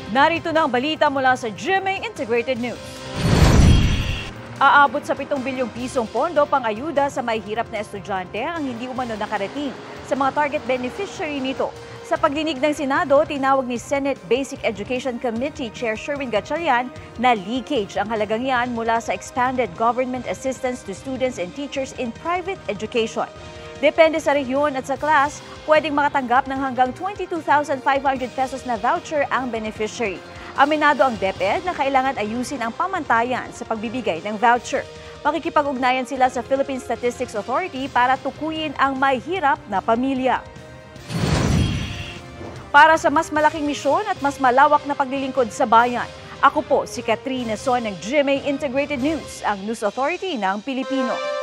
Narito na ang balita mula sa GMA Integrated News. Aabot sa 7 bilyong pisong pondo pang-ayuda sa mahihirap na estudyante ang hindi umano nakarating sa mga target beneficiary nito. Sa pagdinig ng Senado, tinawag ni Senate Basic Education Committee Chair Sherwin Gatchalian na leakage ang halagang yan mula sa expanded government assistance to students and teachers in private education. Depende sa rehiyon at sa class, pwedeng makatanggap ng hanggang 22,500 pesos na voucher ang beneficiary. Aminado ang DepEd na kailangan ayusin ang pamantayan sa pagbibigay ng voucher. Makikipag-ugnayan sila sa Philippine Statistics Authority para tukuyin ang may hirap na pamilya. Para sa mas malaking misyon at mas malawak na paglilingkod sa bayan, ako po si Katrina Son ng GMA Integrated News, ang News Authority ng Pilipino.